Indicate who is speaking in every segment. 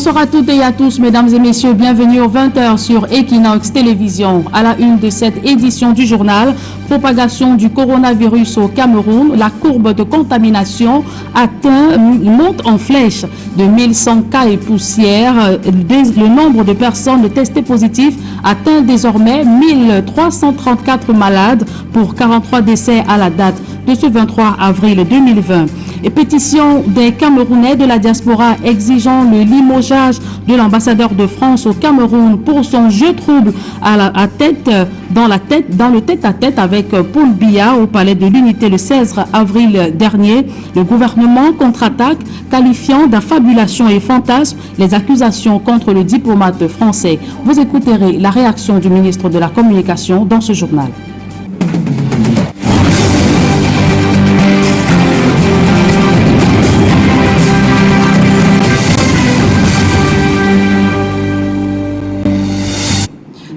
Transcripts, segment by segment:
Speaker 1: Bonsoir à toutes et à tous, mesdames et messieurs, bienvenue aux 20h sur Equinox Télévision. À la une de cette édition du journal, propagation du coronavirus au Cameroun, la courbe de contamination monte en flèche de 1100 cas et poussière. Le nombre de personnes testées positives atteint désormais 1334 malades pour 43 décès à la date de ce 23 avril 2020. Et pétition des Camerounais de la diaspora exigeant le limogeage de l'ambassadeur de France au Cameroun pour son jeu trouble dans le tête-à-tête avec Paul Biya au palais de l'Unité le 16 avril dernier. Le gouvernement contre-attaque, qualifiant d'affabulation et fantasme les accusations contre le diplomate français. Vous écouterez la réaction du ministre de la Communication dans ce journal.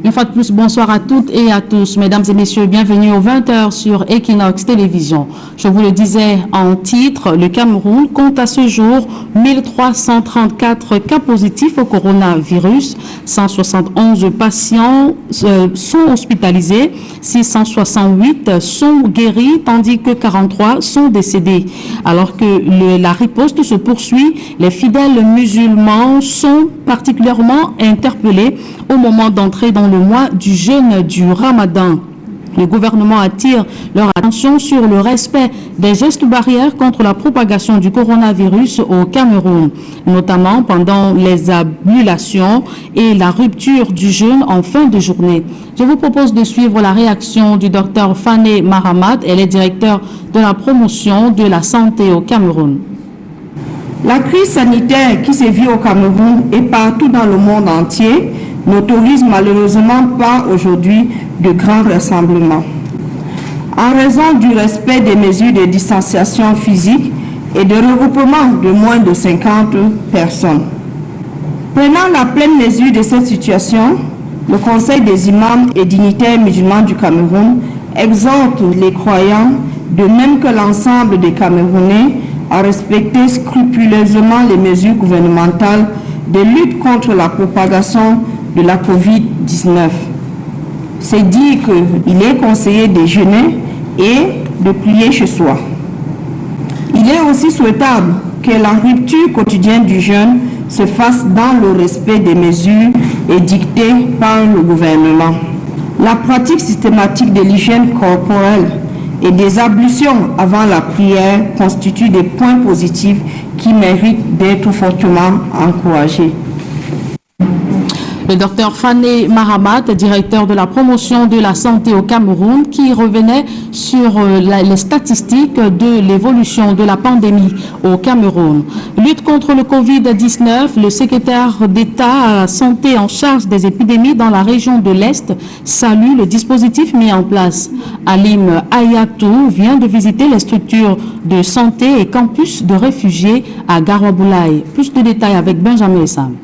Speaker 1: Une fois de plus, bonsoir à toutes et à tous. Mesdames et messieurs, bienvenue aux 20h sur Equinox Télévision. Je vous le disais en titre, le Cameroun compte à ce jour 1334 cas positifs au coronavirus. 171 patients sont hospitalisés, 668 sont guéris, tandis que 43 sont décédés. Alors que la riposte se poursuit, les fidèles musulmans sont particulièrement interpellés au moment d'entrer dans le mois du jeûne du Ramadan. Le gouvernement attire leur attention sur le respect des gestes barrières contre la propagation du coronavirus au Cameroun, notamment pendant les ablutions et la rupture du jeûne en fin de journée. Je vous propose de suivre la réaction du docteur Fane Mahamat, elle est directeur de la promotion de la santé au Cameroun.
Speaker 2: La crise sanitaire qui sévit au Cameroun et partout dans le monde entier n'autorise malheureusement pas aujourd'hui de grands rassemblements. En raison du respect des mesures de distanciation physique et de regroupement de moins de 50 personnes. Prenant la pleine mesure de cette situation, le Conseil des imams et dignitaires musulmans du Cameroun exhorte les croyants, de même que l'ensemble des Camerounais, à respecter scrupuleusement les mesures gouvernementales de lutte contre la propagation de la COVID-19. C'est dire qu'il est conseillé de jeûner et de prier chez soi. Il est aussi souhaitable que la rupture quotidienne du jeûne se fasse dans le respect des mesures édictées par le gouvernement. La pratique systématique de l'hygiène corporelle et des ablutions avant la prière constituent des points positifs qui méritent d'être fortement encouragés.
Speaker 1: Le docteur Fane Mahamat, directeur de la promotion de la santé au Cameroun, qui revenait sur les statistiques de l'évolution de la pandémie au Cameroun. Lutte contre le Covid-19, le secrétaire d'État à la santé en charge des épidémies dans la région de l'Est salue le dispositif mis en place. Alim Ayatou vient de visiter les structures de santé et campus de réfugiés à Garoua-Boulaye. Plus de détails avec Benjamin Essam.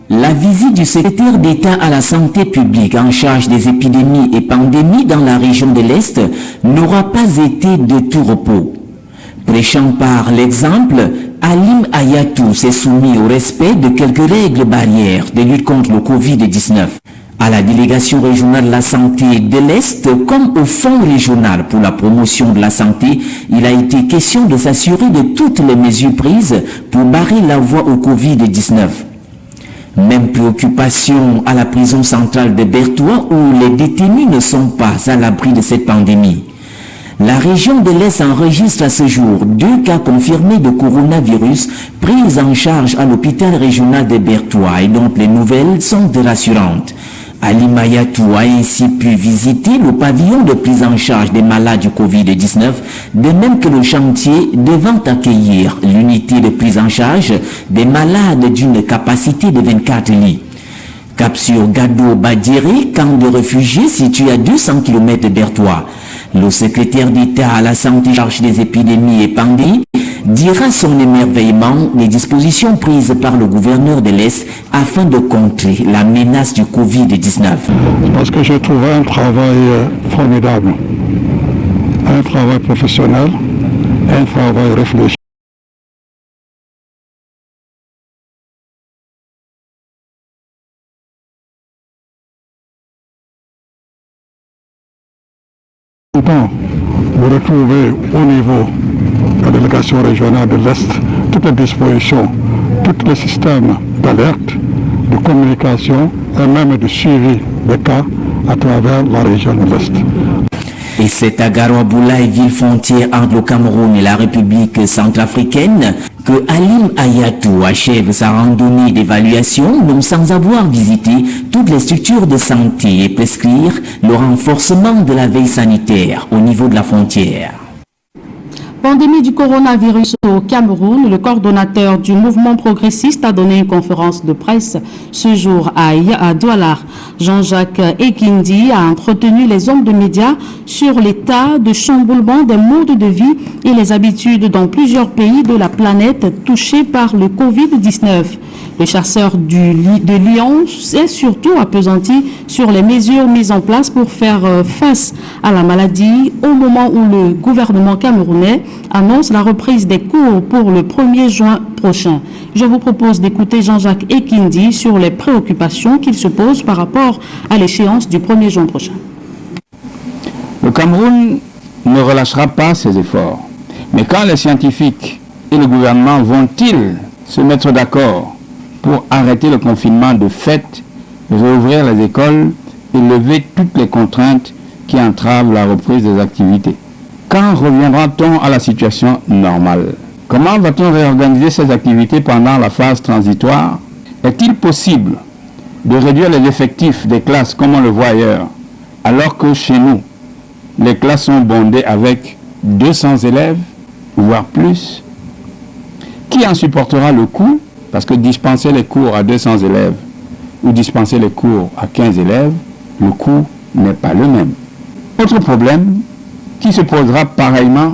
Speaker 3: La visite du secrétaire d'État à la santé publique en charge des épidémies et pandémies dans la région de l'Est n'aura pas été de tout repos. Prêchant par l'exemple, Alim Ayatou s'est soumis au respect de quelques règles barrières de lutte contre le Covid-19. À la délégation régionale de la santé de l'Est comme au Fonds régional pour la promotion de la santé, il a été question de s'assurer de toutes les mesures prises pour barrer la voie au Covid-19. Même préoccupation à la prison centrale de Bertoua où les détenus ne sont pas à l'abri de cette pandémie. La région de l'Est enregistre à ce jour 2 cas confirmés de coronavirus pris en charge à l'hôpital régional de Bertoua et dont les nouvelles sont rassurantes. Ali Mayatou a ainsi pu visiter le pavillon de prise en charge des malades du Covid-19, de même que le chantier devant accueillir l'unité de prise en charge des malades d'une capacité de 24 lits. Cap sur Gado Badiri, camp de réfugiés situé à 200 km de Bertoua. Le secrétaire d'État à la santé en charge des épidémies et pandémies dira son émerveillement des dispositions prises par le gouverneur de l'Est afin de contrer la menace du Covid-19.
Speaker 4: Parce que j'ai trouvé un travail formidable, un travail professionnel, un travail réfléchi. Donc, vous retrouvez au niveau de la délégation régionale de l'Est toutes les dispositions, tous les systèmes d'alerte, de communication et même de suivi des cas à travers la région de l'Est.
Speaker 3: Et c'est à Garoua-Boulaye, ville frontière entre le Cameroun et la République centrafricaine, que Halim Ayatou achève sa randonnée d'évaluation, non sans avoir visité toutes les structures de santé et prescrire le renforcement de la veille sanitaire au niveau de la frontière.
Speaker 1: Pandémie du coronavirus au Cameroun, le coordonnateur du mouvement progressiste a donné une conférence de presse ce jour à Douala. Jean-Jacques Ekindi a entretenu les hommes de médias sur l'état de chamboulement des modes de vie et les habitudes dans plusieurs pays de la planète touchés par le Covid-19. Le chasseur de Lyon s'est surtout appesanti sur les mesures mises en place pour faire face à la maladie au moment où le gouvernement camerounais annonce la reprise des cours pour le 1er juin prochain. Je vous propose d'écouter Jean-Jacques Ekindi sur les préoccupations qu'il se pose par rapport à l'échéance du 1er juin prochain.
Speaker 5: Le Cameroun ne relâchera pas ses efforts. Mais quand les scientifiques et le gouvernement vont-ils se mettre d'accord pour arrêter le confinement de fait, réouvrir les écoles et lever toutes les contraintes qui entravent la reprise des activités? Quand reviendra-t-on à la situation normale? Comment va-t-on réorganiser ces activités pendant la phase transitoire? Est-il possible de réduire les effectifs des classes comme on le voit ailleurs, alors que chez nous, les classes sont bondées avec 200 élèves, voire plus? Qui en supportera le coût? Parce que dispenser les cours à 200 élèves ou dispenser les cours à 15 élèves, le coût n'est pas le même. Autre problème qui se posera pareillement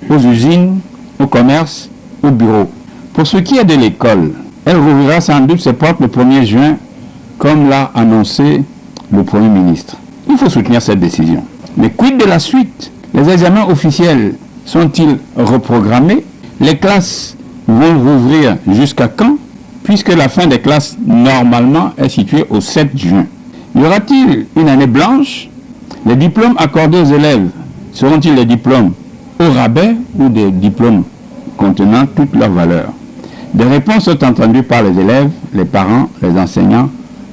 Speaker 5: aux usines, au commerce, au bureau. Pour ce qui est de l'école, elle rouvrira sans doute ses portes le 1er juin, comme l'a annoncé le Premier ministre. Il faut soutenir cette décision. Mais quid de la suite? Les examens officiels sont-ils reprogrammés? Les classes vont rouvrir jusqu'à quand? Puisque la fin des classes, normalement, est située au 7 juin. Y aura-t-il une année blanche? Les diplômes accordés aux élèves seront-ils des diplômes au rabais ou des diplômes contenant toute leur valeur? Des réponses sont entendues par les élèves, les parents, les enseignants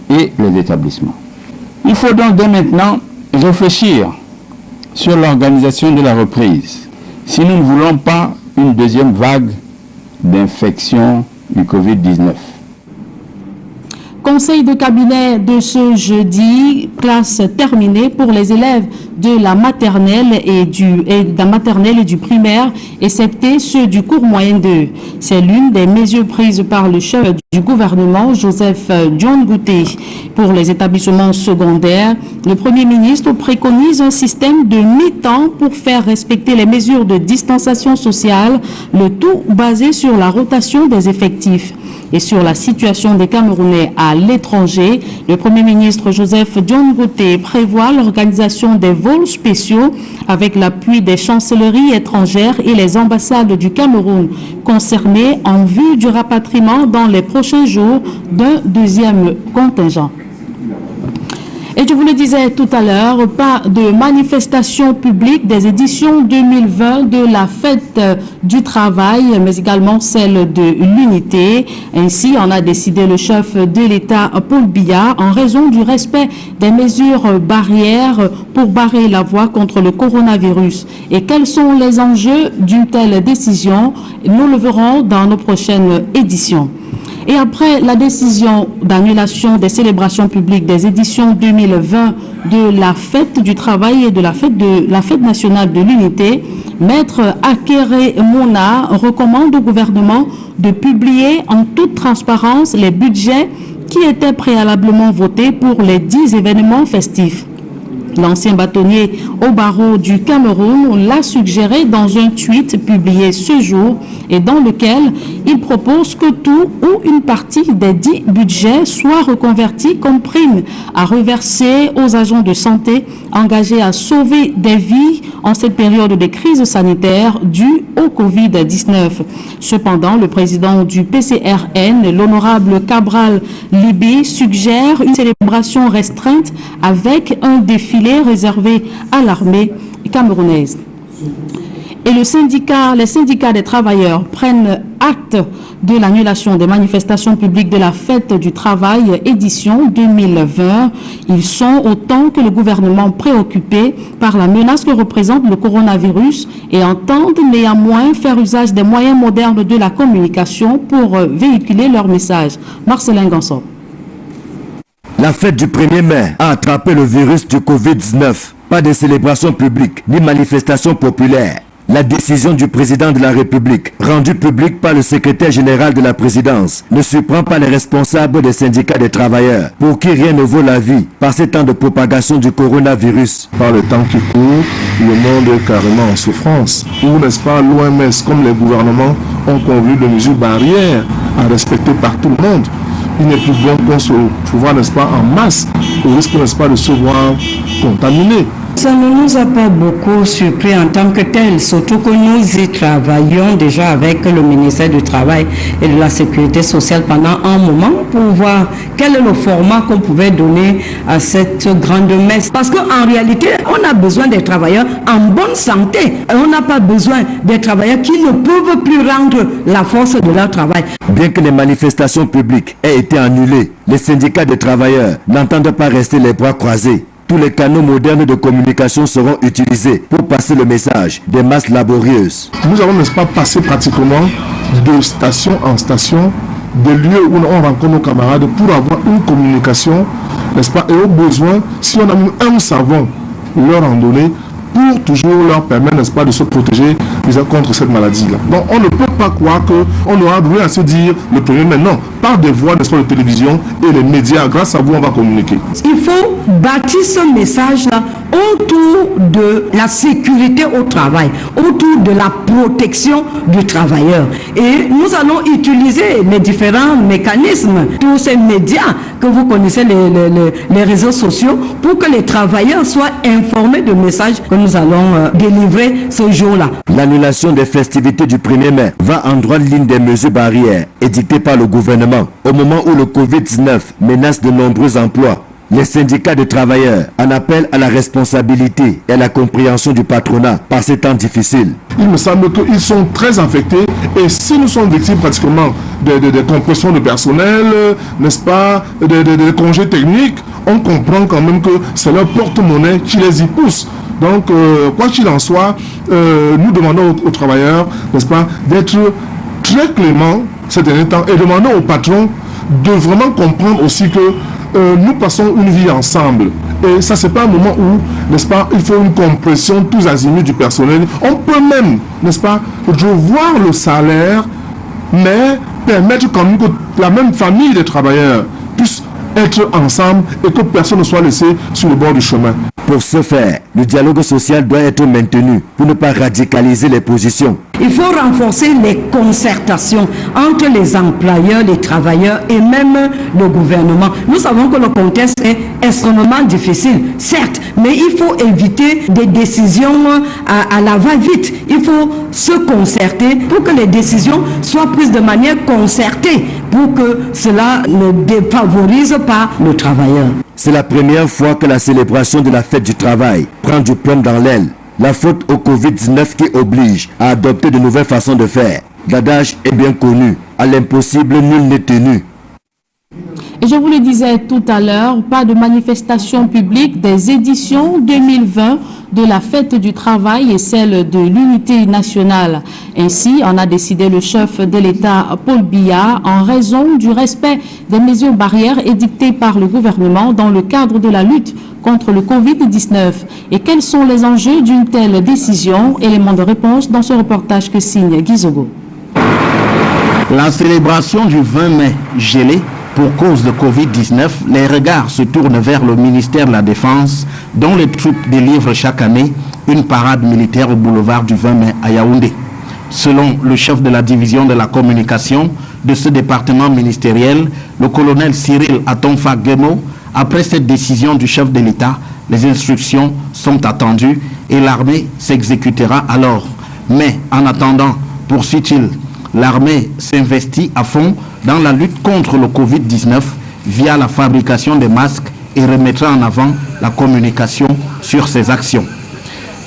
Speaker 5: et les établissements. Il faut donc dès maintenant réfléchir sur l'organisation de la reprise si nous ne voulons pas une deuxième vague d'infection du Covid-19.
Speaker 1: Conseil de cabinet de ce jeudi, classe terminée pour les élèves de la maternelle et du primaire, excepté ceux du cours moyen 2. C'est l'une des mesures prises par le chef du gouvernement, Joseph Dion-Gouté. Pour les établissements secondaires, le Premier ministre préconise un système de mi-temps pour faire respecter les mesures de distanciation sociale, le tout basé sur la rotation des effectifs. Et sur la situation des Camerounais à l'étranger, le Premier ministre Joseph Dion-Gouté prévoit l'organisation des vols spéciaux avec l'appui des chancelleries étrangères et les ambassades du Cameroun concernées en vue du rapatriement dans les prochains jours d'un deuxième contingent. Et je vous le disais tout à l'heure, pas de manifestation publique des éditions 2020 de la fête du travail, mais également celle de l'unité. Ainsi en a décidé le chef de l'État, Paul Biya, en raison du respect des mesures barrières pour barrer la voie contre le coronavirus. Et quels sont les enjeux d'une telle décision? Nous le verrons dans nos prochaines éditions. Et après la décision d'annulation des célébrations publiques des éditions 2020 de la fête du travail et de la fête nationale de l'unité, Maître Akere Mona recommande au gouvernement de publier en toute transparence les budgets qui étaient préalablement votés pour les 10 événements festifs. L'ancien bâtonnier au barreau du Cameroun l'a suggéré dans un tweet publié ce jour et dans lequel il propose que tout ou une partie des 10 budgets soit reconverti comme prime à reverser aux agents de santé engagés à sauver des vies en cette période de crise sanitaire due au Covid-19. Cependant, le président du PCRN, l'honorable Cabral Libé, suggère une célébration restreinte avec un défilé réservé à l'armée camerounaise. Et les syndicats des travailleurs prennent acte de l'annulation des manifestations publiques de la Fête du Travail édition 2020. Ils sont autant que le gouvernement préoccupés par la menace que représente le coronavirus et entendent néanmoins faire usage des moyens modernes de la communication pour véhiculer leur message. Marcelin Gansop.
Speaker 6: La fête du 1er mai a attrapé le virus du Covid-19. Pas de célébration publique ni manifestation populaire. La décision du président de la République, rendue publique par le secrétaire général de la présidence, ne surprend pas les responsables des syndicats des travailleurs, pour qui rien ne vaut la vie par ces temps de propagation du coronavirus.
Speaker 7: Par le temps qui court, le monde est carrément en souffrance. Où, n'est-ce pas, l'OMS, comme les gouvernements, ont convenu de mesures barrières à respecter par tout le monde. Il n'est plus bon qu'on se trouve, n'est-ce pas, en masse, au risque, n'est-ce pas, de se voir contaminé.
Speaker 8: Ça ne nous a pas beaucoup surpris en tant que tel, surtout que nous y travaillons déjà avec le ministère du Travail et de la Sécurité sociale pendant un moment pour voir quel est le format qu'on pouvait donner à cette grande messe. Parce qu'en réalité, on a besoin des travailleurs en bonne santé. On n'a pas besoin des travailleurs qui ne peuvent plus rendre la force de leur travail.
Speaker 6: Bien que les manifestations publiques aient été annulées, les syndicats des travailleurs n'entendent pas rester les bras croisés. Tous les canaux modernes de communication seront utilisés pour passer le message des masses laborieuses.
Speaker 7: Nous avons, n'est-ce pas, passé pratiquement de station en station, des lieux où on rencontre nos camarades pour avoir une communication, n'est-ce pas, et au besoin, si on a mis un savon, leur en donner, pour toujours leur permettre, n'est-ce pas, de se protéger contre cette maladie-là. Donc on ne peut pas croire qu'on aura rien à se dire le 1er mai. Non, par des voix, n'est-ce pas, de télévision et les médias, grâce à vous, on va communiquer.
Speaker 8: Il faut bâtir ce message-là autour de la sécurité au travail, autour de la protection du travailleur. Et nous allons utiliser les différents mécanismes, tous ces médias que vous connaissez, les réseaux sociaux, pour que les travailleurs soient informés de messages que nous allons délivrer ce jour-là.
Speaker 6: L'annulation des festivités du 1er mai va en droite ligne des mesures barrières édictées par le gouvernement au moment où le Covid-19 menace de nombreux emplois. Les syndicats de travailleurs en appellent à la responsabilité et à la compréhension du patronat par ces temps difficiles.
Speaker 7: Il me semble qu'ils sont très affectés et si nous sommes victimes pratiquement de compressions de personnel, n'est-ce pas, de congés techniques, on comprend quand même que c'est leur porte-monnaie qui les y pousse. Donc, quoi qu'il en soit, nous demandons aux travailleurs, n'est-ce pas, d'être très cléments ces derniers temps et demandons aux patrons de vraiment comprendre aussi que nous passons une vie ensemble. Et ça, c'est pas un moment où, n'est-ce pas, il faut une compression tous azimuts du personnel. On peut même, n'est-ce pas, revoir le salaire, mais permettre quand même que la même famille des travailleurs puisse être ensemble et que personne ne soit laissé sur le bord du chemin.
Speaker 6: Pour ce faire, le dialogue social doit être maintenu pour ne pas radicaliser les positions.
Speaker 8: Il faut renforcer les concertations entre les employeurs, les travailleurs et même le gouvernement. Nous savons que le contexte est extrêmement difficile, certes, mais il faut éviter des décisions à la va-vite. Il faut se concerter pour que les décisions soient prises de manière concertée, pour que cela ne défavorise pas le travailleur.
Speaker 6: C'est la première fois que la célébration de la fête du travail prend du plomb dans l'aile. La faute au Covid-19 qui oblige à adopter de nouvelles façons de faire. L'adage est bien connu. À l'impossible, nul n'est tenu.
Speaker 1: Et je vous le disais tout à l'heure, pas de manifestation publique des éditions 2020 de la fête du travail et celle de l'unité nationale. Ainsi, en a décidé le chef de l'État, Paul Biya, en raison du respect des mesures barrières édictées par le gouvernement dans le cadre de la lutte contre le Covid-19. Et quels sont les enjeux d'une telle décision? Élément de réponse dans ce reportage que signe Guy Zogo.
Speaker 9: La célébration du 20 mai gelée pour cause de Covid-19, les regards se tournent vers le ministère de la Défense, dont les troupes délivrent chaque année une parade militaire au boulevard du 20 mai à Yaoundé. Selon le chef de la division de la communication de ce département ministériel, le colonel Cyril Atonfa Guemo, après cette décision du chef de l'État, les instructions sont attendues et l'armée s'exécutera alors. Mais en attendant, poursuit-il, l'armée s'investit à fond dans la lutte contre le Covid-19 via la fabrication des masques et remettra en avant la communication sur ses actions.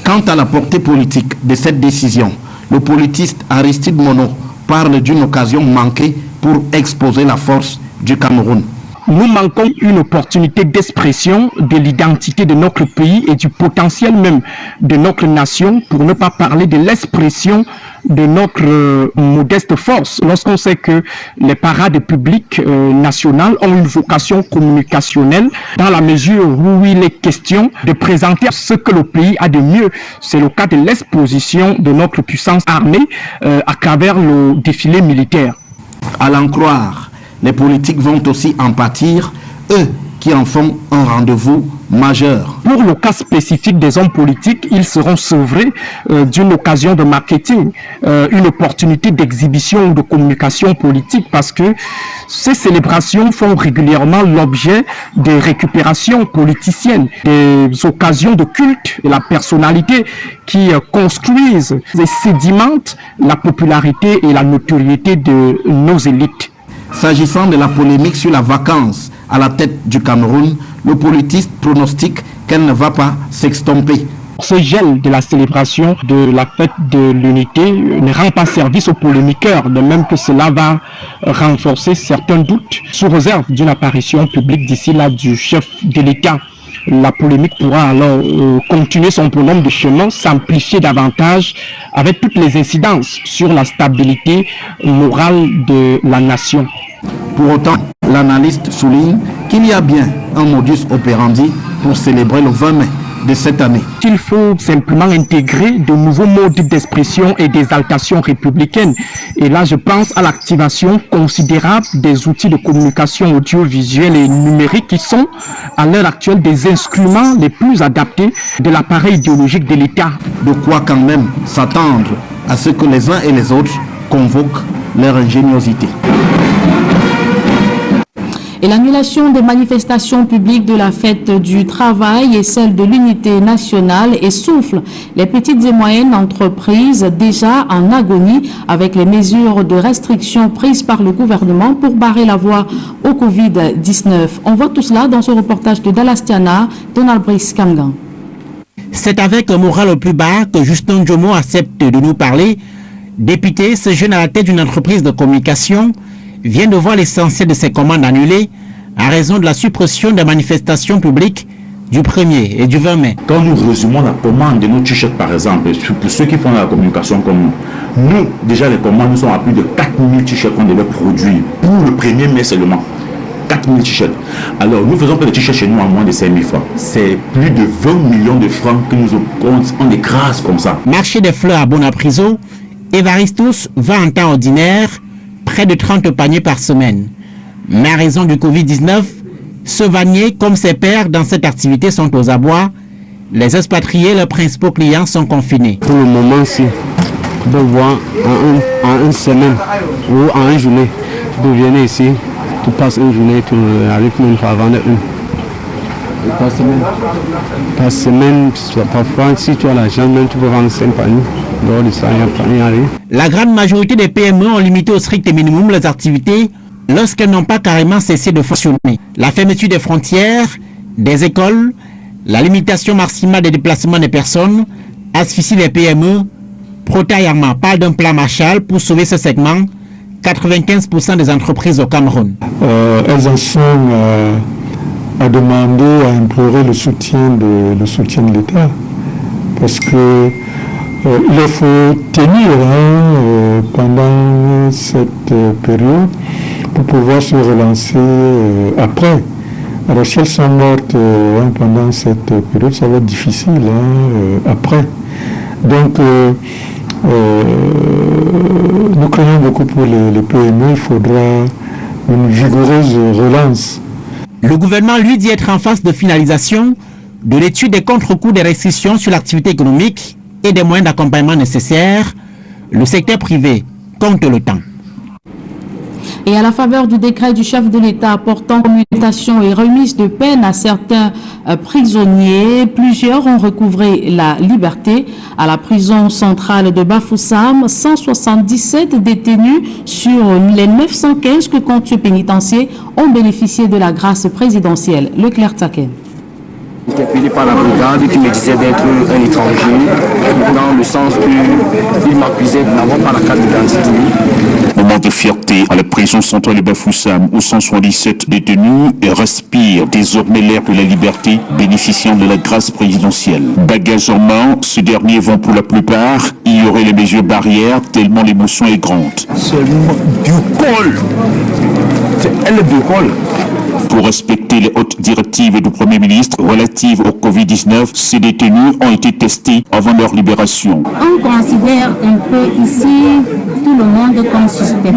Speaker 9: Quant à la portée politique de cette décision, le politiste Aristide Mono parle d'une occasion manquée pour exposer la force du Cameroun.
Speaker 10: Nous manquons une opportunité d'expression de l'identité de notre pays et du potentiel même de notre nation, pour ne pas parler de l'expression de notre modeste force. Lorsqu'on sait que les parades publiques nationales ont une vocation communicationnelle, dans la mesure où il est question de présenter ce que le pays a de mieux. C'est le cas de l'exposition de notre puissance armée à travers le défilé militaire.
Speaker 9: À l'en croire, les politiques vont aussi en pâtir, eux qui en font un rendez-vous majeur.
Speaker 10: Pour le cas spécifique des hommes politiques, ils seront sevrés d'une occasion de marketing, une opportunité d'exhibition ou de communication politique, parce que ces célébrations font régulièrement l'objet de récupérations politiciennes, des occasions de culte de la personnalité qui construisent et sédimentent la popularité et la notoriété de nos élites.
Speaker 9: S'agissant de la polémique sur la vacance à la tête du Cameroun, le politiste pronostique qu'elle ne va pas s'extomper.
Speaker 10: Ce gel de la célébration de la fête de l'unité ne rend pas service aux polémiqueurs, de même que cela va renforcer certains doutes, sous réserve d'une apparition publique d'ici là du chef de l'État. La polémique pourra alors continuer son bonhomme de chemin, s'amplifier davantage avec toutes les incidences sur la stabilité morale de la nation.
Speaker 9: Pour autant, l'analyste souligne qu'il y a bien un modus operandi pour célébrer le 20 mai de cette année.
Speaker 10: Il faut simplement intégrer de nouveaux modes d'expression et d'exaltation républicaine. Et là, je pense à l'activation considérable des outils de communication audiovisuelle et numérique qui sont, à l'heure actuelle, des instruments les plus adaptés de l'appareil idéologique de l'État.
Speaker 9: De quoi quand même s'attendre à ce que les uns et les autres convoquent leur ingéniosité.
Speaker 1: Et l'annulation des manifestations publiques de la fête du travail et celle de l'unité nationale essouffle les petites et moyennes entreprises déjà en agonie avec les mesures de restriction prises par le gouvernement pour barrer la voie au Covid-19. On voit tout cela dans ce reportage de Dallas Tiana, Donald Brice Kamgan.
Speaker 11: C'est avec un moral au plus bas que Justin Jomo accepte de nous parler. Député, ce jeune à la tête d'une entreprise de communication vient de voir l'essentiel de ses commandes annulées à raison de la suppression des manifestations publiques du 1er et du 20 mai.
Speaker 12: Quand nous résumons la commande de nos t-shirts par exemple, pour ceux qui font la communication comme nous, déjà les commandes, nous sommes à plus de 4000 t-shirts qu'on devait produire pour le 1er mai seulement. 4000 t-shirts. Alors nous faisons que les t-shirts chez nous en moins de 5000 francs. C'est plus de 20 millions de francs que nous on écrase comme ça.
Speaker 11: Marché des fleurs à Bonapriso, Evaristus vend en temps ordinaire près de 30 paniers par semaine. Mais à raison du Covid-19, ce vanier, comme ses pairs dans cette activité, sont aux abois. Les expatriés, leurs principaux clients, sont confinés.
Speaker 13: Pour le moment-ci, tu peux voir en une semaine ou en une journée, tu peux venir ici, tu passes une journée, tu arrives même à vendre une. Par semaine? Par semaine, parfois, si tu as l'argent, même tu peux vendre 5 paniers. Dehors de ça, il n'y a rien.
Speaker 11: La grande majorité des PME ont limité au strict minimum leurs activités lorsqu'elles n'ont pas carrément cessé de fonctionner. La fermeture des frontières, des écoles, la limitation maximale des déplacements des personnes asphyxie les PME. Protayama parle d'un plan Marshall pour sauver ce segment. 95% des entreprises au Cameroun.
Speaker 4: Elles en sont à demander, à implorer le soutien de l'État. Parce que il faut tenir pendant cette période pour pouvoir se relancer après. Alors si elles sont mortes pendant cette période, ça va être difficile après. Donc nous craignons beaucoup pour les PME, il faudra une vigoureuse relance.
Speaker 11: Le gouvernement lui dit être en phase de finalisation de l'étude des contre-coups des restrictions sur l'activité économique et des moyens d'accompagnement nécessaires. Le secteur privé compte le temps.
Speaker 1: Et à la faveur du décret du chef de l'État portant commutation et remise de peine à certains prisonniers, plusieurs ont recouvré la liberté. À la prison centrale de Bafoussam, 177 détenus sur les 915 que compte ce pénitencier ont bénéficié de la grâce présidentielle. Leclerc Taquet.
Speaker 14: Interpellé par la brigade qui me disait d'être un étranger, dans le sens qu'il m'accusait d'abord par la carte d'identité.
Speaker 12: Moment de fierté à la prison centrale de Bafoussam où 177 détenus respirent désormais l'air de la liberté, bénéficiant de la grâce présidentielle. Bagages en main, ces derniers vont pour la plupart ignorer les mesures barrières tellement l'émotion est grande.
Speaker 14: Seulement du col. C'est elle du col.
Speaker 12: Pour respecter les hautes directives du Premier ministre relatives au Covid-19, ces détenus ont été testés avant leur libération.
Speaker 15: On considère un peu ici tout le monde comme suspect,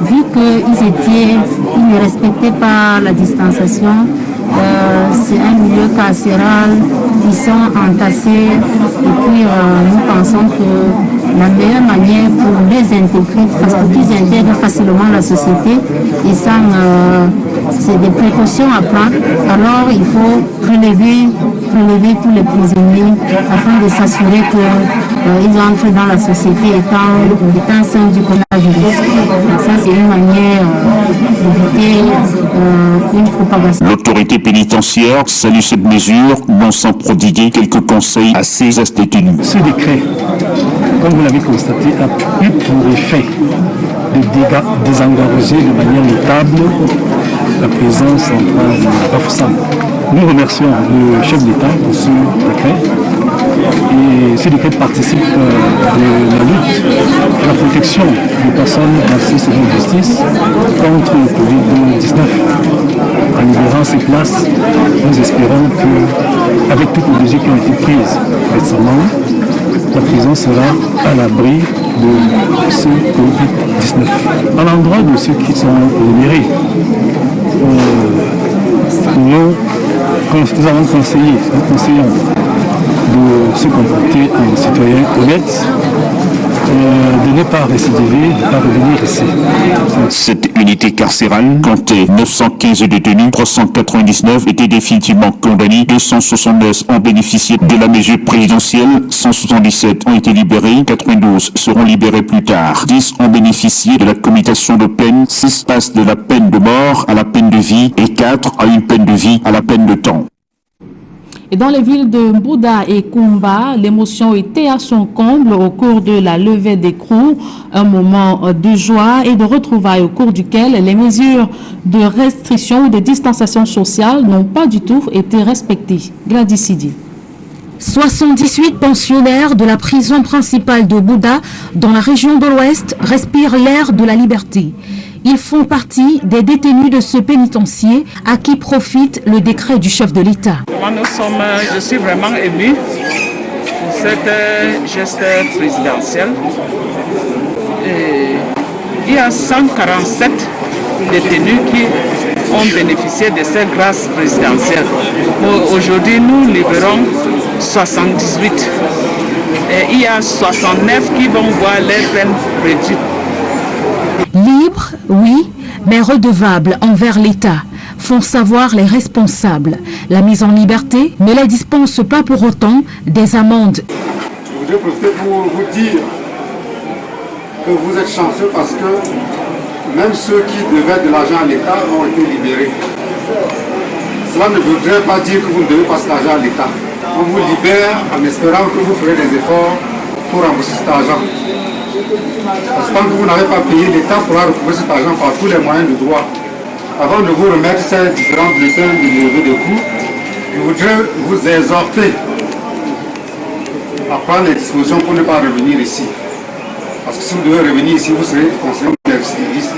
Speaker 15: vu qu'ils ne respectaient pas la distanciation. C'est un milieu carcéral, ils sont entassés et puis nous pensons que la meilleure manière pour les intégrer, parce qu'ils intègrent facilement la société, c'est des précautions à prendre. Alors il faut relever tous les prisonniers afin de s'assurer qu'ils entrent dans la société étant sains du coronavirus. Ça c'est une manière d'éviter une propagation.
Speaker 12: L'autorité pénitentiaire salue cette mesure, non sans prodiguer quelques conseils à ces détenus.
Speaker 16: Ce décret, comme vous l'avez constaté, a eu pour effet de désengager de manière notable la présence centrale de Bafoussam. Nous remercions le chef d'État pour ce décret. Et ce décret participe de la lutte et la protection des personnes placées sous la justice contre le Covid-19. En libérant ces places, nous espérons qu'avec toutes les mesures qui ont été prises récemment, la prison sera à l'abri de ce Covid-19. À l'endroit de ceux qui sont libérés, nous avons conseillé, nous conseillons de se comporter en citoyen honnête, de ne pas récidiver, de ne pas revenir ici.
Speaker 12: Cette unité carcérale comptait 915 détenus, 399 étaient définitivement condamnés, 269 ont bénéficié de la mesure présidentielle, 177 ont été libérés, 92 seront libérés plus tard, 10 ont bénéficié de la commutation de peine, 6 passent de la peine de mort à la peine de vie et 4 à une peine de vie à la peine de temps.
Speaker 1: Et dans les villes de Mbouda et Koumba, l'émotion était à son comble au cours de la levée d'écrou, un moment de joie et de retrouvailles au cours duquel les mesures de restriction ou de distanciation sociale n'ont pas du tout été respectées. Gladys Sidi.
Speaker 17: 78 pensionnaires de la prison principale de Mbouda, dans la région de l'Ouest, respirent l'air de la liberté. Ils font partie des détenus de ce pénitencier à qui profite le décret du chef de l'État.
Speaker 18: Je suis vraiment ému pour cette geste présidentielle. Et il y a 147 détenus qui ont bénéficié de cette grâce présidentielle. Aujourd'hui, nous libérons 78. Et il y a 69 qui vont voir leur peine réduite.
Speaker 17: Libres, oui, mais redevables envers l'État, font savoir les responsables. La mise en liberté ne les dispense pas pour autant des amendes.
Speaker 19: Je voudrais profiter pour vous dire que vous êtes chanceux parce que même ceux qui devaient de l'argent à l'État ont été libérés. Cela ne voudrait pas dire que vous ne devez pas cet argent à l'État. On vous libère en espérant que vous ferez des efforts pour rembourser cet argent. Parce que vous n'avez pas payé, l'État pourra recouvrir cet argent par tous les moyens de droit. Avant de vous remettre ces différents bulletins de levée de coûts, je voudrais vous exhorter à prendre les dispositions pour ne pas revenir ici. Parce que si vous devez revenir ici, vous serez considéré comme récidiviste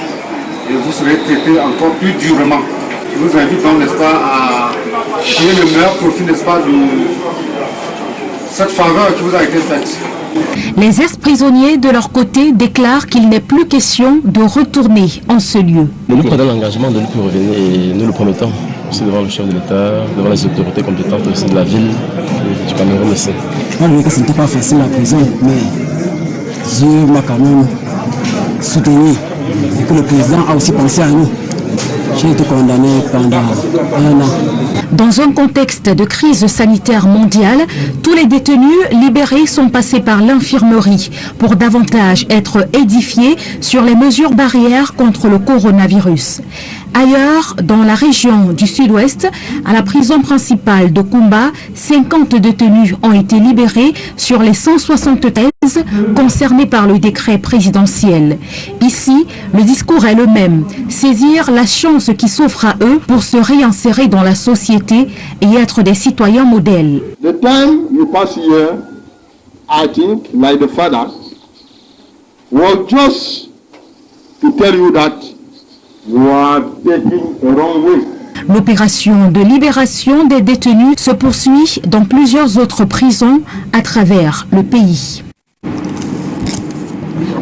Speaker 19: et vous serez traité encore plus durement. Je vous invite donc, n'est-ce pas, à tirer le meilleur profit, n'est-ce pas, de cette faveur qui vous a été faite.
Speaker 17: Les ex-prisonniers, de leur côté, déclarent qu'il n'est plus question de retourner en ce lieu.
Speaker 20: Nous prenons l'engagement de ne plus revenir et nous le promettons aussi devant le chef de l'État, devant les autorités compétentes aussi de la ville et du Cameroun aussi.
Speaker 21: Malgré que ce n'était pas facile la prison, mais Dieu m'a quand même soutenu et que le président a aussi pensé à nous. J'ai été condamné pendant 1 an.
Speaker 17: Dans un contexte de crise sanitaire mondiale, tous les détenus libérés sont passés par l'infirmerie pour davantage être édifiés sur les mesures barrières contre le coronavirus. Ailleurs, dans la région du sud-ouest, à la prison principale de Kumba, 50 détenus ont été libérés sur les 173 concernés par le décret présidentiel. Ici, le discours est le même, saisir la chance qui s'offre à eux pour se réinsérer dans la société et être des citoyens modèles.
Speaker 2: The time you pass here, I think, like the father, was just to tell you that you are taking the wrong way.
Speaker 17: L'opération de libération des détenus se poursuit dans plusieurs autres prisons à travers le pays.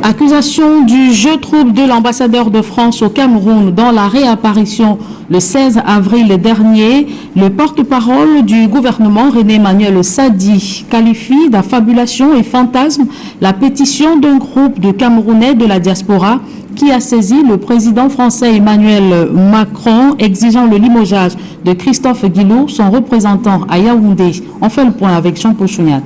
Speaker 1: Accusation du jeu trouble de l'ambassadeur de France au Cameroun dans la réapparition le 16 avril dernier. Le porte-parole du gouvernement, René Emmanuel Sadi, qualifie d'affabulation et fantasme la pétition d'un groupe de Camerounais de la diaspora qui a saisi le président français Emmanuel Macron exigeant le limogeage de Christophe Guilou, son représentant à Yaoundé. On fait le point avec Jean-Paul Chouniat.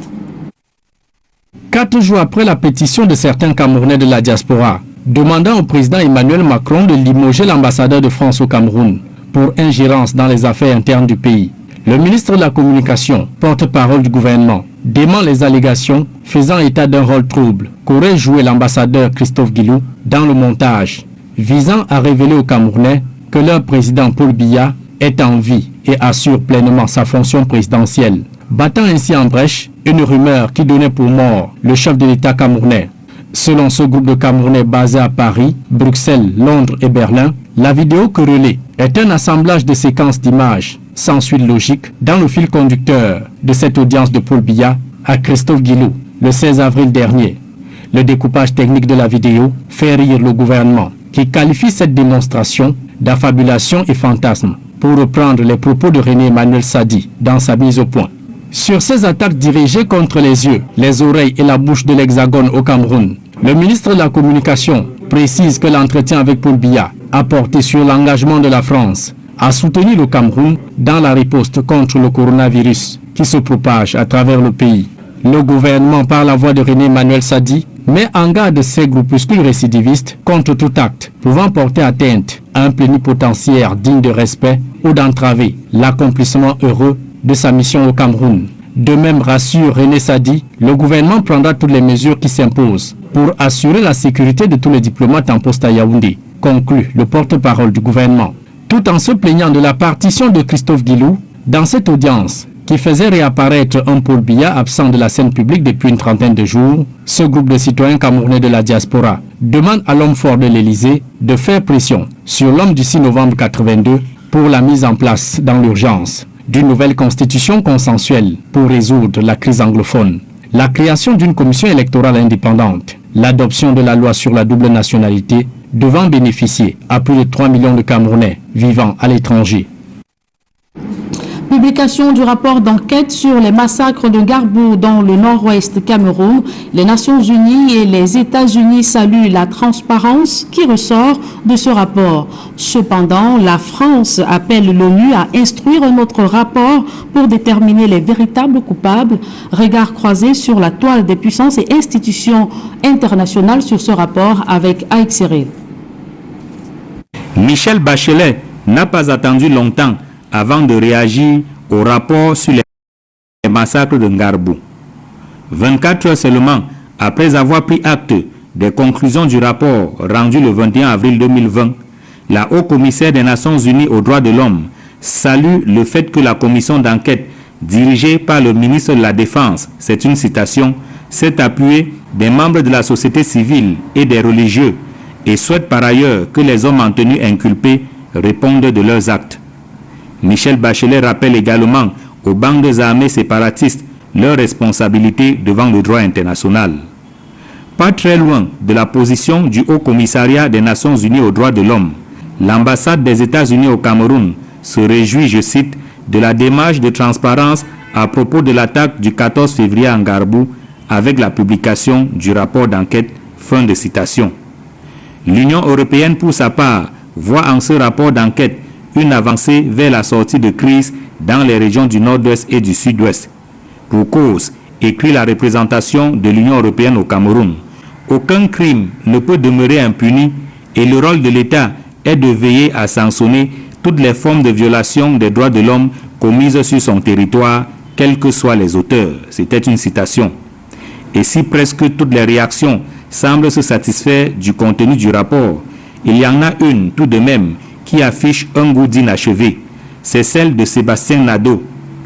Speaker 22: 4 jours après la pétition de certains Camerounais de la diaspora, demandant au président Emmanuel Macron de limoger l'ambassadeur de France au Cameroun pour ingérence dans les affaires internes du pays, le ministre de la Communication, porte-parole du gouvernement, dément les allégations faisant état d'un rôle trouble qu'aurait joué l'ambassadeur Christophe Guilou dans le montage, visant à révéler aux Camerounais que leur président Paul Biya est en vie et assure pleinement sa fonction présidentielle, battant ainsi en brèche une rumeur qui donnait pour mort le chef de l'État camerounais. Selon ce groupe de Camerounais basé à Paris, Bruxelles, Londres et Berlin, la vidéo querellée est un assemblage de séquences d'images sans suite logique dans le fil conducteur de cette audience de Paul Biya à Christophe Guilou le 16 avril dernier. Le découpage technique de la vidéo fait rire le gouvernement qui qualifie cette démonstration d'affabulation et fantasme, pour reprendre les propos de René Emmanuel Sadi dans sa mise au point. Sur ces attaques dirigées contre les yeux, les oreilles et la bouche de l'Hexagone au Cameroun, le ministre de la Communication précise que l'entretien avec Paul Biya a porté sur l'engagement de la France à soutenir le Cameroun dans la riposte contre le coronavirus qui se propage à travers le pays. Le gouvernement, par la voix de René Emmanuel Sadi, met en garde ces groupuscules récidivistes contre tout acte pouvant porter atteinte à un plénipotentiaire digne de respect ou d'entraver l'accomplissement heureux de sa mission au Cameroun. De même, rassure René Sadi, le gouvernement prendra toutes les mesures qui s'imposent pour assurer la sécurité de tous les diplomates en poste à Yaoundé, conclut le porte-parole du gouvernement. Tout en se plaignant de la partition de Christophe Guilou dans cette audience qui faisait réapparaître un Paul Biya absent de la scène publique depuis une trentaine de jours, ce groupe de citoyens camerounais de la diaspora demande à l'homme fort de l'Élysée de faire pression sur l'homme du 6 novembre 82 pour la mise en place dans l'urgence d'une nouvelle constitution consensuelle pour résoudre la crise anglophone, la création d'une commission électorale indépendante, l'adoption de la loi sur la double nationalité devant bénéficier à plus de 3 millions de Camerounais vivant à l'étranger.
Speaker 1: Publication du rapport d'enquête sur les massacres de Garbou dans le nord-ouest Cameroun. Les Nations Unies et les États-Unis saluent la transparence qui ressort de ce rapport. Cependant, la France appelle l'ONU à instruire un autre rapport pour déterminer les véritables coupables. Regard croisé sur la toile des puissances et institutions internationales sur ce rapport avec Aïk Cyril.
Speaker 23: Michelle Bachelet n'a pas attendu longtemps avant de réagir au rapport sur les massacres de Ngarbou. 24 heures seulement après avoir pris acte des conclusions du rapport rendu le 21 avril 2020, la Haut-Commissaire des Nations Unies aux droits de l'homme salue le fait que la commission d'enquête dirigée par le ministre de la Défense, c'est une citation, s'est appuyée des membres de la société civile et des religieux et souhaite par ailleurs que les hommes en tenue inculpés répondent de leurs actes. Michelle Bachelet rappelle également aux bandes armées séparatistes leurs responsabilités devant le droit international. Pas très loin de la position du Haut-Commissariat des Nations Unies aux droits de l'homme, l'ambassade des États-Unis au Cameroun se réjouit, je cite, de la démarche de transparence à propos de l'attaque du 14 février à Ngarbou avec la publication du rapport d'enquête. Fin de citation. L'Union européenne, pour sa part, voit en ce rapport d'enquête une avancée vers la sortie de crise dans les régions du nord-ouest et du sud-ouest. Pour cause, écrit la représentation de l'Union européenne au Cameroun, aucun crime ne peut demeurer impuni et le rôle de l'État est de veiller à sanctionner toutes les formes de violation des droits de l'homme commises sur son territoire, quels que soient les auteurs. C'était une citation. Et si presque toutes les réactions semblent se satisfaire du contenu du rapport, il y en a une tout de même qui affiche un goût d'inachevé. C'est celle de Sébastien Nadeau.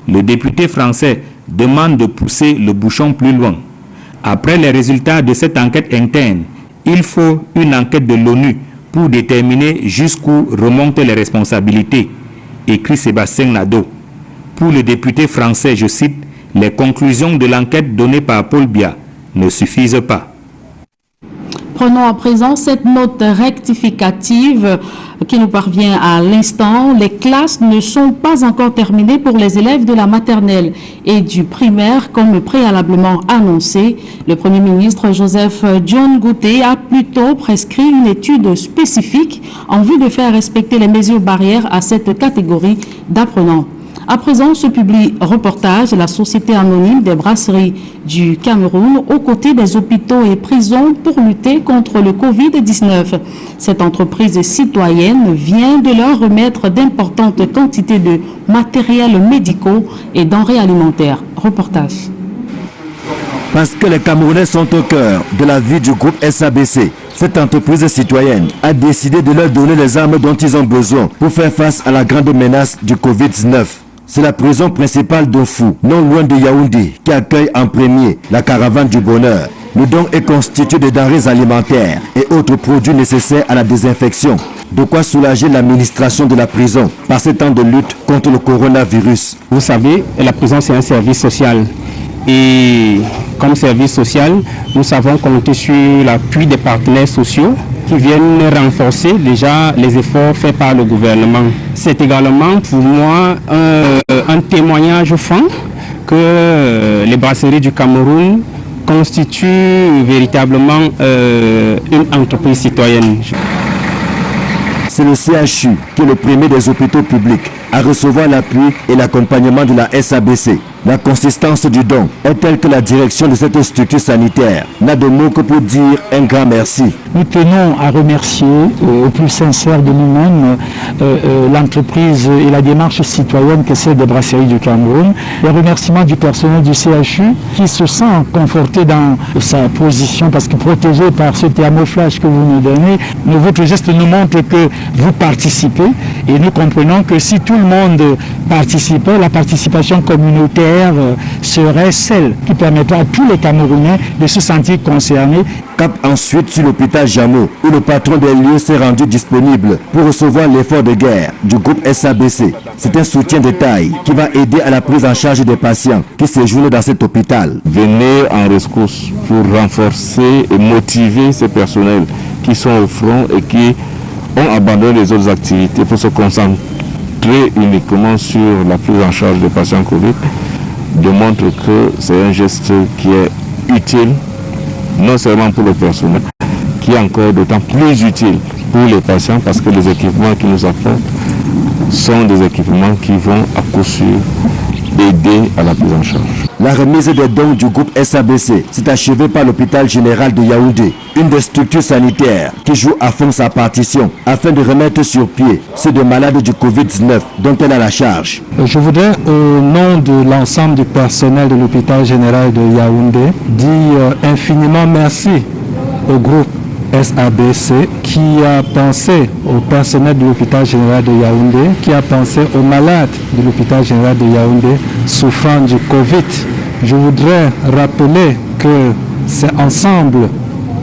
Speaker 23: Le député français demande de pousser le bouchon plus loin. Après les résultats de cette enquête interne, il faut une enquête de l'ONU pour déterminer jusqu'où remontent les responsabilités, écrit Sébastien Nadeau. Pour le député français, je cite, « Les conclusions de l'enquête donnée par Paul Biya ne suffisent pas ».
Speaker 1: Prenons à présent cette note rectificative qui nous parvient à l'instant. Les classes ne sont pas encore terminées pour les élèves de la maternelle et du primaire comme préalablement annoncé. Le Premier ministre Joseph John Gouté a plutôt prescrit une étude spécifique en vue de faire respecter les mesures barrières à cette catégorie d'apprenants. À présent, se publie reportage la Société anonyme des brasseries du Cameroun aux côtés des hôpitaux et prisons pour lutter contre le Covid-19. Cette entreprise citoyenne vient de leur remettre d'importantes quantités de matériels médicaux et denrées alimentaires. Reportage.
Speaker 6: Parce que les Camerounais sont au cœur de la vie du groupe SABC, cette entreprise citoyenne a décidé de leur donner les armes dont ils ont besoin pour faire face à la grande menace du Covid-19. C'est la prison principale d'Ofou, non loin de Yaoundé, qui accueille en premier la caravane du bonheur. Le don est constitué de denrées alimentaires et autres produits nécessaires à la désinfection. De quoi soulager l'administration de la prison par ces temps de lutte contre le coronavirus.
Speaker 10: Vous savez, la prison c'est un service social. Et comme service social, nous savons compter sur l'appui des partenaires sociaux qui viennent renforcer déjà les efforts faits par le gouvernement. C'est également pour moi un témoignage franc que les brasseries du Cameroun constituent véritablement une entreprise citoyenne.
Speaker 6: C'est le CHU qui est le premier des hôpitaux publics à recevoir l'appui et l'accompagnement de la SABC. La consistance du don est telle que la direction de cette structure sanitaire n'a de mots que pour dire un grand merci.
Speaker 3: Nous tenons à remercier au plus sincère de nous-mêmes l'entreprise et la démarche citoyenne que c'est des brasseries du Cameroun. Les remerciements du personnel du CHU qui se sent conforté dans sa position parce que protégé par ce thermoflash que vous nous donnez, votre geste nous montre que vous participez et nous comprenons que si tout le monde participait, la participation communautaire serait celle qui permettra à tous les Camerounais de se sentir concernés.
Speaker 6: Cap ensuite sur l'hôpital Jameau, où le patron des lieux s'est rendu disponible pour recevoir l'effort de guerre du groupe SABC. C'est un soutien de taille qui va aider à la prise en charge des patients qui séjournent dans cet hôpital.
Speaker 5: Venez en rescousse pour renforcer et motiver ces personnels qui sont au front et qui ont abandonné les autres activités pour se concentrer uniquement sur la prise en charge des patients Covid, démontre que c'est un geste qui est utile, non seulement pour le personnel, qui est encore d'autant plus utile pour les patients parce que les équipements qu'ils nous apportent sont des équipements qui vont à coup sûr aider à la prise en charge.
Speaker 6: La remise des dons du groupe SABC s'est achevée par l'hôpital général de Yaoundé, une des structures sanitaires qui joue à fond sa partition afin de remettre sur pied ceux de malades du Covid-19 dont elle a la charge.
Speaker 3: Je voudrais, au nom de l'ensemble du personnel de l'hôpital général de Yaoundé, dire infiniment merci au groupe SABC qui a pensé au personnel de l'hôpital général de Yaoundé, qui a pensé aux malades de l'hôpital général de Yaoundé souffrant du Covid. Je voudrais rappeler que c'est ensemble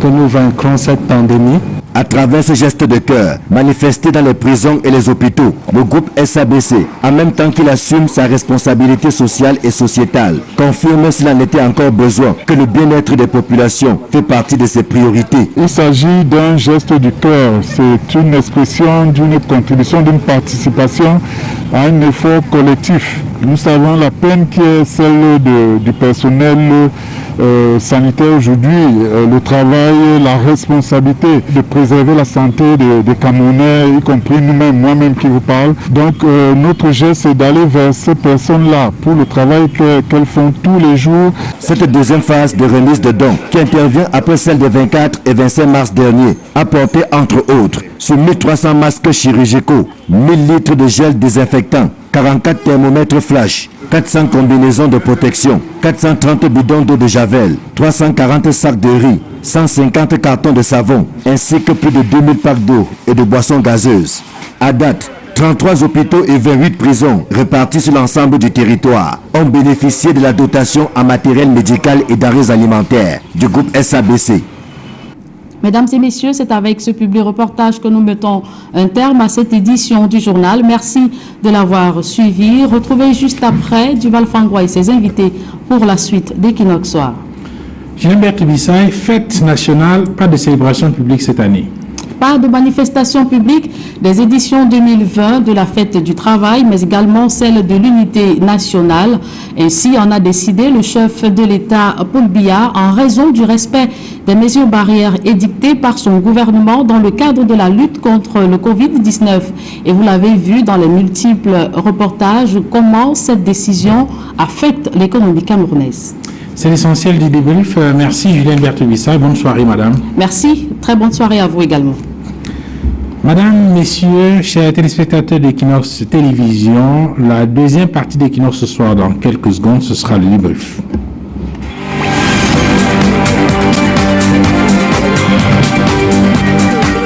Speaker 3: que nous vaincrons cette pandémie.
Speaker 6: À travers ce geste de cœur manifesté dans les prisons et les hôpitaux, le groupe SABC, en même temps qu'il assume sa responsabilité sociale et sociétale, confirme s'il en était encore besoin que le bien-être des populations fait partie de ses priorités.
Speaker 4: Il s'agit d'un geste du cœur, c'est une expression d'une contribution, d'une participation à un effort collectif. Nous savons la peine qui est celle du personnel sanitaire aujourd'hui, le travail, la responsabilité de préserver la santé des Camerounais, y compris nous-mêmes, moi-même qui vous parle. Donc notre geste, c'est d'aller vers ces personnes-là pour le travail qu'elles font tous les jours.
Speaker 6: Cette deuxième phase de remise de dons, qui intervient après celle des 24 et 25 mars dernier, a porté entre autres sur 1300 masques chirurgicaux, 1000 litres de gel désinfectant, 44 thermomètres flash, 400 combinaisons de protection, 430 bidons d'eau de javel, 340 sacs de riz, 150 cartons de savon, ainsi que plus de 2000 packs d'eau et de boissons gazeuses. À date, 33 hôpitaux et 28 prisons répartis sur l'ensemble du territoire ont bénéficié de la dotation en matériel médical et denrées alimentaires du groupe SABC.
Speaker 1: Mesdames et messieurs, c'est avec ce public reportage que nous mettons un terme à cette édition du journal. Merci de l'avoir suivi. Retrouvez juste après Duval Fangwa et ses invités pour la suite d'Equinox Soir.
Speaker 7: Gilbert Bissay, fête nationale, pas de célébration publique cette année.
Speaker 1: Pas de manifestation publique des éditions 2020 de la fête du travail, mais également celle de l'unité nationale. Ainsi en a décidé le chef de l'État, Paul Biya, en raison du respect des mesures barrières édictées par son gouvernement dans le cadre de la lutte contre le Covid-19. Et vous l'avez vu dans les multiples reportages, comment cette décision affecte l'économie camerounaise.
Speaker 7: C'est l'essentiel du débrief. Merci Julien Berthe-Bissay. Bonne soirée, madame.
Speaker 1: Merci. Très bonne soirée à vous également.
Speaker 7: Madame, messieurs, chers téléspectateurs d'Equinox Télévision, la deuxième partie d'Equinox ce soir, dans quelques secondes, ce sera le débrief.